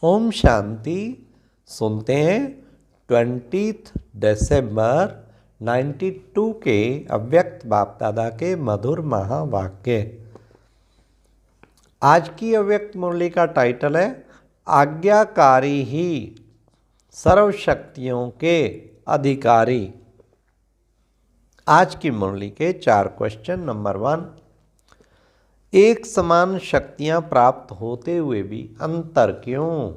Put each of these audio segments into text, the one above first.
ओम शांति। सुनते हैं 20 दिसंबर 92 के अव्यक्त बाप दादा के मधुर महावाक्य। आज की अव्यक्त मुरली का टाइटल है आज्ञाकारी ही सर्वशक्तियों के अधिकारी। आज की मुरली के 4 क्वेश्चन। नंबर 1, एक समान शक्तियां प्राप्त होते हुए भी अंतर क्यों?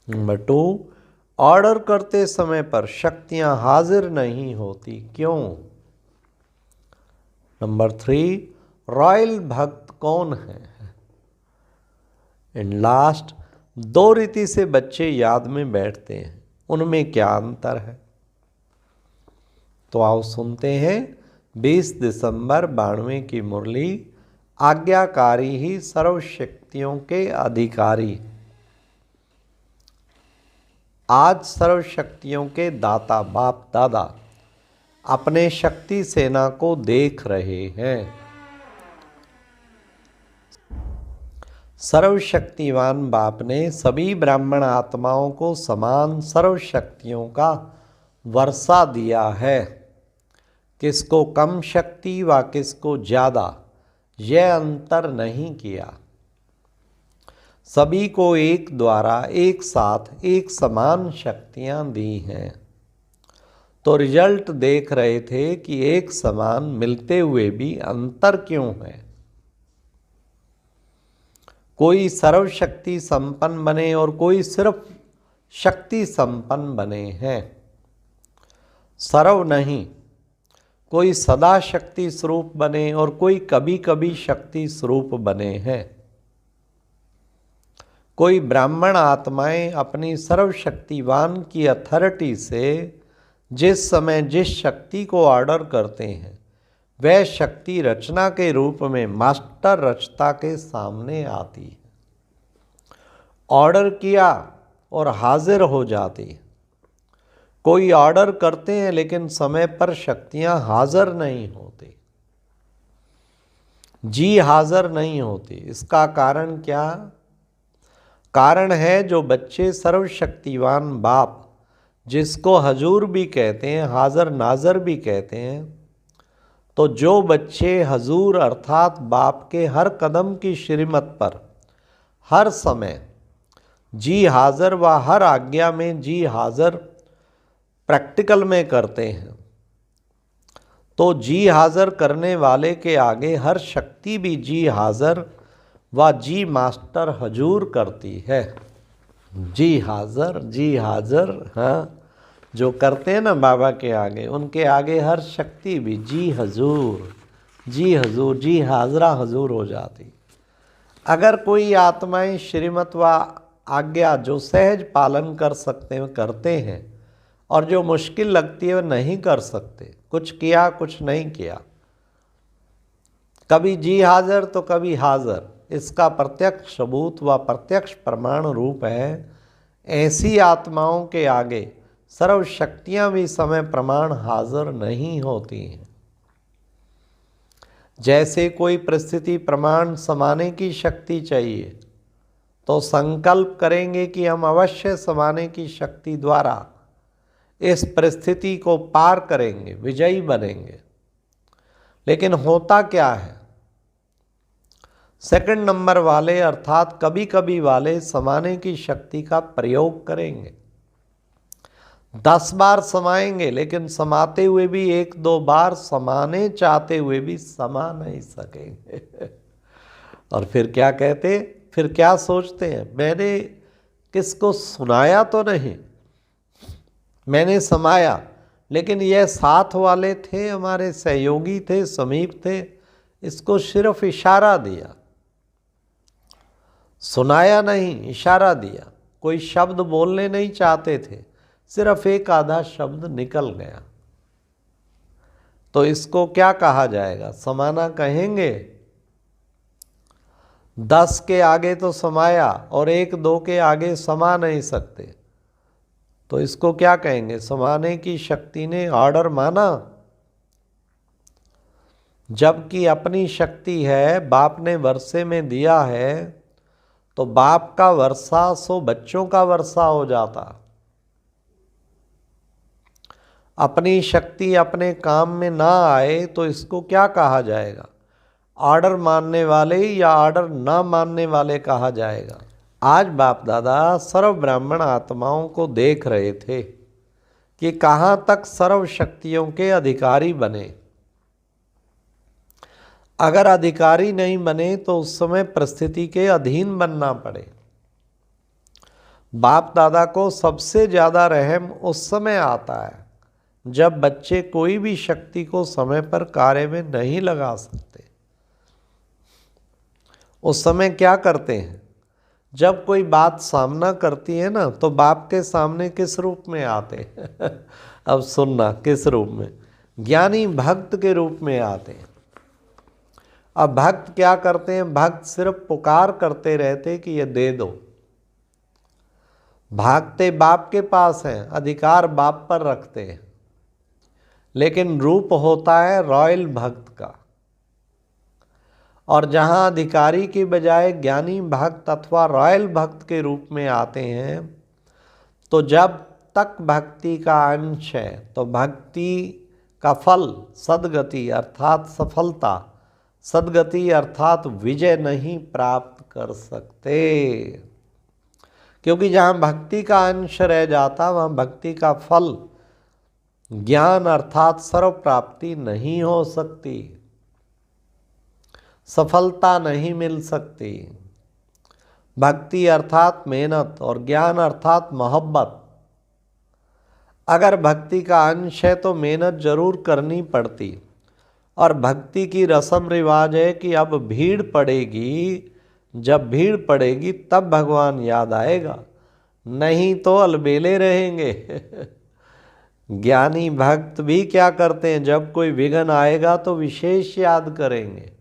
नंबर 2, ऑर्डर करते समय पर शक्तियां हाजिर नहीं होती क्यों? नंबर 3, रॉयल भक्त कौन है? एंड लास्ट, 2 रीति से बच्चे याद में बैठते हैं, उनमें क्या अंतर है? तो आओ सुनते हैं 20 दिसंबर 92 की मुरली, आज्ञाकारी ही सर्वशक्तियों के अधिकारी। आज सर्वशक्तियों के दाता बाप दादा अपने शक्ति सेना को देख रहे हैं। सर्वशक्तिवान बाप ने सभी ब्राह्मण आत्माओं को समान सर्वशक्तियों का वर्षा दिया है। किसको कम शक्ति व किसको ज़्यादा, यह अंतर नहीं किया। सभी को एक द्वारा एक साथ एक समान शक्तियां दी हैं। तो रिजल्ट देख रहे थे कि एक समान मिलते हुए भी अंतर क्यों है। कोई सर्वशक्ति संपन्न बने और कोई सिर्फ शक्ति संपन्न बने हैं। सर्व नहीं, कोई सदा शक्ति स्वरूप बने और कोई कभी कभी शक्ति स्वरूप बने हैं। कोई ब्राह्मण आत्माएं अपनी सर्वशक्तिवान की अथॉरिटी से जिस समय जिस शक्ति को ऑर्डर करते हैं, वह शक्ति रचना के रूप में मास्टर रचता के सामने आती है। ऑर्डर किया और हाजिर हो जाती है। कोई ऑर्डर करते हैं लेकिन समय पर शक्तियां हाजिर नहीं होती, जी हाजिर नहीं होती। इसका कारण क्या? कारण है जो बच्चे सर्वशक्तिवान बाप, जिसको हजूर भी कहते हैं, हाजिर नाजर भी कहते हैं, तो जो बच्चे हजूर अर्थात बाप के हर कदम की श्रीमत पर हर समय जी हाजिर व हर आज्ञा में जी हाजिर प्रैक्टिकल में करते हैं, तो जी हाजिर करने वाले के आगे हर शक्ति भी जी हाजिर व जी मास्टर हजूर करती है। जी हाजिर, हाँ, जो करते हैं ना बाबा के आगे, उनके आगे हर शक्ति भी जी हजूर, जी हाजरा हजूर हो जाती। अगर कोई आत्माएं श्रीमत व आज्ञा जो सहज पालन कर सकते हैं करते हैं, और जो मुश्किल लगती है वो नहीं कर सकते, कुछ किया कुछ नहीं किया, कभी जी हाजिर तो कभी हाजिर, इसका प्रत्यक्ष सबूत व प्रत्यक्ष प्रमाण रूप है। ऐसी आत्माओं के आगे सर्वशक्तियां भी समय प्रमाण हाजिर नहीं होती हैं। जैसे कोई परिस्थिति प्रमाण समाने की शक्ति चाहिए, तो संकल्प करेंगे कि हम अवश्य समाने की शक्ति द्वारा इस परिस्थिति को पार करेंगे, विजयी बनेंगे। लेकिन होता क्या है? सेकंड नंबर वाले अर्थात कभी कभी वाले समाने की शक्ति का प्रयोग करेंगे। 10 बार समाएंगे लेकिन समाते हुए भी 1-2 बार समाने चाहते हुए भी समा नहीं सकेंगे। और फिर क्या कहते, फिर क्या सोचते हैं, मैंने किसको सुनाया तो नहीं, मैंने समाया, लेकिन यह साथ वाले थे, हमारे सहयोगी थे, समीप थे, इसको सिर्फ इशारा दिया, सुनाया नहीं, इशारा दिया। कोई शब्द बोलने नहीं चाहते थे, सिर्फ एक आधा शब्द निकल गया, तो इसको क्या कहा जाएगा? समाना कहेंगे। 10 के आगे तो समाया और 1-2 के आगे समा नहीं सकते, तो इसको क्या कहेंगे? समाने की शक्ति ने ऑर्डर माना, जबकि अपनी शक्ति है, बाप ने वर्षे में दिया है, तो बाप का वर्षा सो बच्चों का वर्षा हो जाता। अपनी शक्ति अपने काम में ना आए तो इसको क्या कहा जाएगा? ऑर्डर मानने वाले या ऑर्डर ना मानने वाले कहा जाएगा। आज बाप दादा सर्व ब्राह्मण आत्माओं को देख रहे थे कि कहाँ तक सर्व शक्तियों के अधिकारी बने। अगर अधिकारी नहीं बने तो उस समय परिस्थिति के अधीन बनना पड़े। बाप दादा को सबसे ज़्यादा रहम उस समय आता है जब बच्चे कोई भी शक्ति को समय पर कार्य में नहीं लगा सकते। उस समय क्या करते हैं? जब कोई बात सामना करती है ना तो बाप के सामने किस रूप में आते हैं? अब सुनना, किस रूप में? ज्ञानी भक्त के रूप में आते हैं। अब भक्त क्या करते हैं? भक्त सिर्फ पुकार करते रहते कि ये दे दो। भागते बाप के पास हैं, अधिकार बाप पर रखते हैं, लेकिन रूप होता है रॉयल भक्त का। और जहाँ अधिकारी के बजाय ज्ञानी भक्त अथवा रॉयल भक्त के रूप में आते हैं, तो जब तक भक्ति का अंश है तो भक्ति का फल सद्गति अर्थात सफलता, सद्गति अर्थात विजय नहीं प्राप्त कर सकते। क्योंकि जहाँ भक्ति का अंश रह जाता वहाँ भक्ति का फल ज्ञान अर्थात सर्व प्राप्ति नहीं हो सकती, सफलता नहीं मिल सकती। भक्ति अर्थात मेहनत और ज्ञान अर्थात मोहब्बत। अगर भक्ति का अंश है तो मेहनत जरूर करनी पड़ती। और भक्ति की रस्म रिवाज है कि अब भीड़ पड़ेगी, जब भीड़ पड़ेगी तब भगवान याद आएगा, नहीं तो अलबेले रहेंगे। ज्ञानी भक्त भी क्या करते हैं? जब कोई विघ्न आएगा तो विशेष याद करेंगे।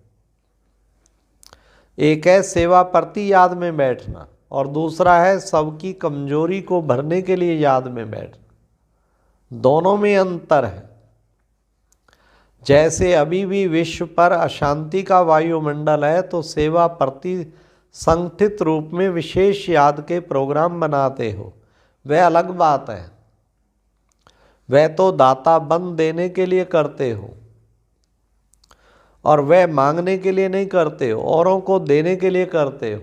एक है सेवा प्रति याद में बैठना और दूसरा है सबकी कमजोरी को भरने के लिए याद में बैठना। दोनों में अंतर है। जैसे अभी भी विश्व पर अशांति का वायुमंडल है तो सेवा प्रति संगठित रूप में विशेष याद के प्रोग्राम बनाते हो, वह अलग बात है। वह तो दाता बन देने के लिए करते हो और वह मांगने के लिए नहीं करते हो, औरों को देने के लिए करते हो।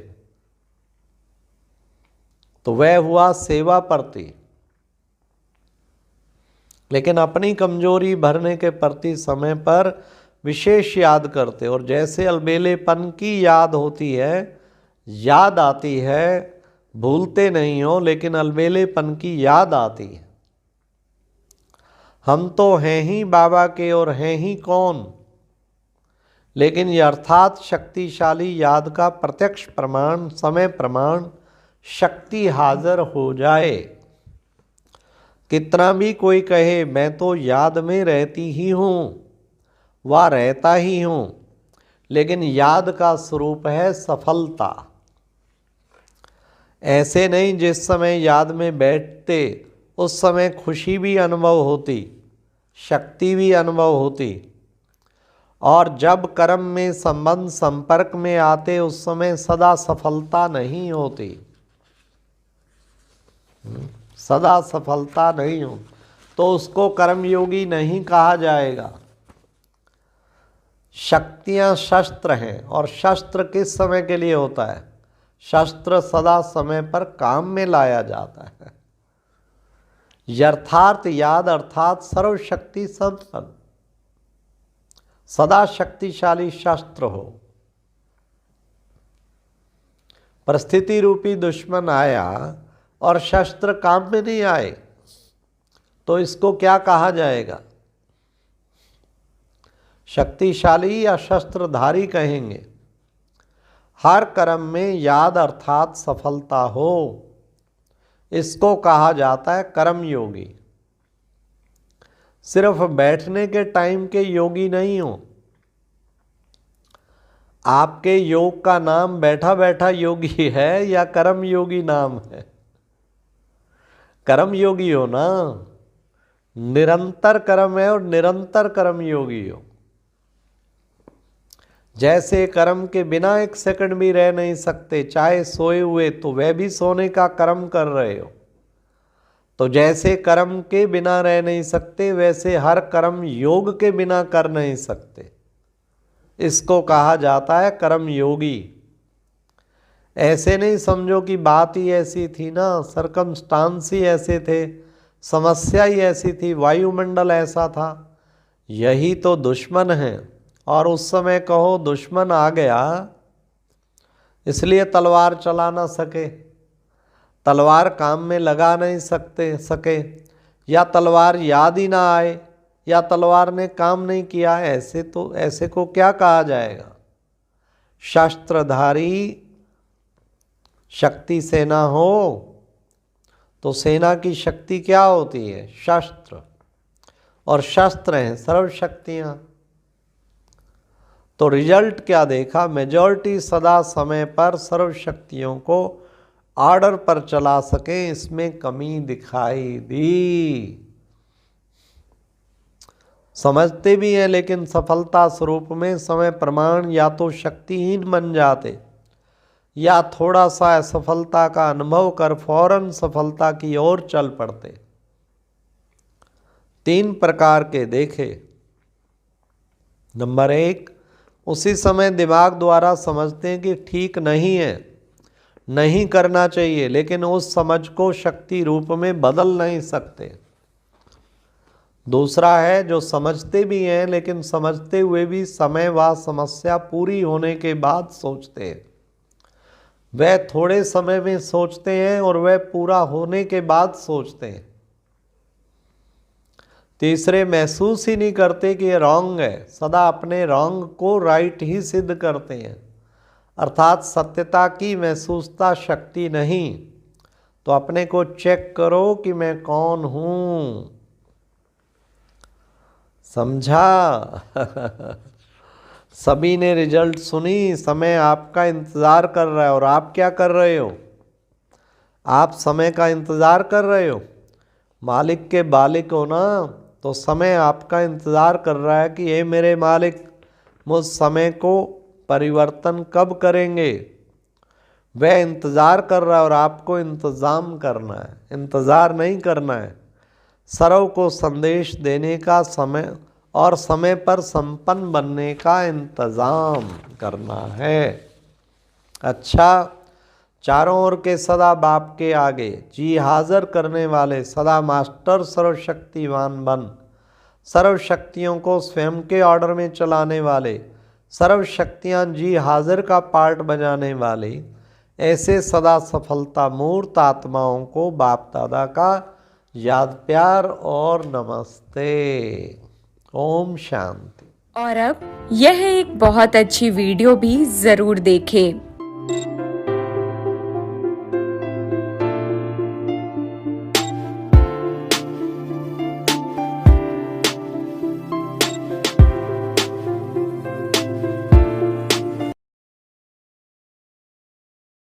तो वह हुआ सेवा प्रति। लेकिन अपनी कमजोरी भरने के प्रति समय पर विशेष याद करते। और जैसे अलबेलेपन की याद होती है, याद आती है, भूलते नहीं हो, लेकिन अलबेलेपन की याद आती है। हम तो हैं ही बाबा के और हैं ही कौन, लेकिन यथार्थ शक्तिशाली याद का प्रत्यक्ष प्रमाण, समय प्रमाण, शक्ति हाजिर हो जाए। कितना भी कोई कहे मैं तो याद में रहती ही हूँ, वह रहता ही हूँ, लेकिन याद का स्वरूप है सफलता। ऐसे नहीं जिस समय याद में बैठते उस समय खुशी भी अनुभव होती, शक्ति भी अनुभव होती, और जब कर्म में संबंध संपर्क में आते उस समय सदा सफलता नहीं होती, सदा सफलता नहीं हो तो उसको कर्मयोगी नहीं कहा जाएगा। शक्तियां शस्त्र हैं और शस्त्र किस समय के लिए होता है? शस्त्र सदा समय पर काम में लाया जाता है। यथार्थ याद अर्थात सर्वशक्ति संपन्न सदा शक्तिशाली शस्त्र हो। परिस्थिति रूपी दुश्मन आया और शस्त्र काम में नहीं आए तो इसको क्या कहा जाएगा? शक्तिशाली या शस्त्रधारी कहेंगे। हर कर्म में याद अर्थात सफलता हो, इसको कहा जाता है कर्मयोगी। सिर्फ बैठने के टाइम के योगी नहीं हो। आपके योग का नाम बैठा बैठा योगी है या कर्म योगी नाम है? कर्म योगी हो ना, निरंतर कर्म है और निरंतर कर्म योगी हो। जैसे कर्म के बिना एक सेकंड भी रह नहीं सकते, चाहे सोए हुए, तो वह भी सोने का कर्म कर रहे हो। तो जैसे कर्म के बिना रह नहीं सकते, वैसे हर कर्म योग के बिना कर नहीं सकते। इसको कहा जाता है कर्म योगी। ऐसे नहीं समझो कि बात ही ऐसी थी ना, सरकमस्टांस ही ऐसे थे, समस्या ही ऐसी थी, वायुमंडल ऐसा था। यही तो दुश्मन है। और उस समय कहो दुश्मन आ गया इसलिए तलवार चला ना सके, तलवार काम में लगा नहीं सके, या तलवार याद ही ना आए, या तलवार ने काम नहीं किया, ऐसे को क्या कहा जाएगा। शस्त्रधारी शक्ति सेना हो तो सेना की शक्ति क्या होती है? शस्त्र। और शस्त्र हैं सर्व शक्तियां। तो रिजल्ट क्या देखा? मेजॉरिटी सदा समय पर सर्व शक्तियों को ऑर्डर पर चला सके, इसमें कमी दिखाई दी। समझते भी हैं लेकिन सफलता स्वरूप में समय प्रमाण या तो शक्तिहीन बन जाते, या थोड़ा सा असफलता का अनुभव कर फौरन सफलता की ओर चल पड़ते। 3 प्रकार के देखे। नंबर 1, उसी समय दिमाग द्वारा समझते हैं कि ठीक नहीं है, नहीं करना चाहिए, लेकिन उस समझ को शक्ति रूप में बदल नहीं सकते। दूसरा है जो समझते भी हैं लेकिन समझते हुए भी समय व समस्या पूरी होने के बाद सोचते हैं। वह थोड़े समय में सोचते हैं और वह पूरा होने के बाद सोचते हैं। तीसरे महसूस ही नहीं करते कि ये रॉन्ग है, सदा अपने रॉन्ग को राइट ही सिद्ध करते हैं, अर्थात सत्यता की महसूसता शक्ति नहीं। तो अपने को चेक करो कि मैं कौन हूं। समझा? सभी ने रिजल्ट सुनी, समय आपका इंतजार कर रहा है। और आप क्या कर रहे हो? आप समय का इंतजार कर रहे हो। मालिक के बालिक हो ना, तो समय आपका इंतजार कर रहा है कि ये मेरे मालिक मुझ समय को परिवर्तन कब करेंगे। वह इंतजार कर रहा है और आपको इंतजाम करना है, इंतजार नहीं करना है। सर्व को संदेश देने का समय और समय पर संपन्न बनने का इंतजाम करना है। अच्छा, चारों ओर के सदा बाप के आगे जी हाजिर करने वाले सदा मास्टर सर्वशक्तिवान बन, सर्व शक्तियों को स्वयं के ऑर्डर में चलाने वाले, सर्व शक्तियाँ जी हाजिर का पार्ट बजाने वाले, ऐसे सदा सफलता मूर्त आत्माओं को बाप दादा का याद प्यार और नमस्ते। ओम शांति। और अब यह एक बहुत अच्छी वीडियो भी जरूर देखें।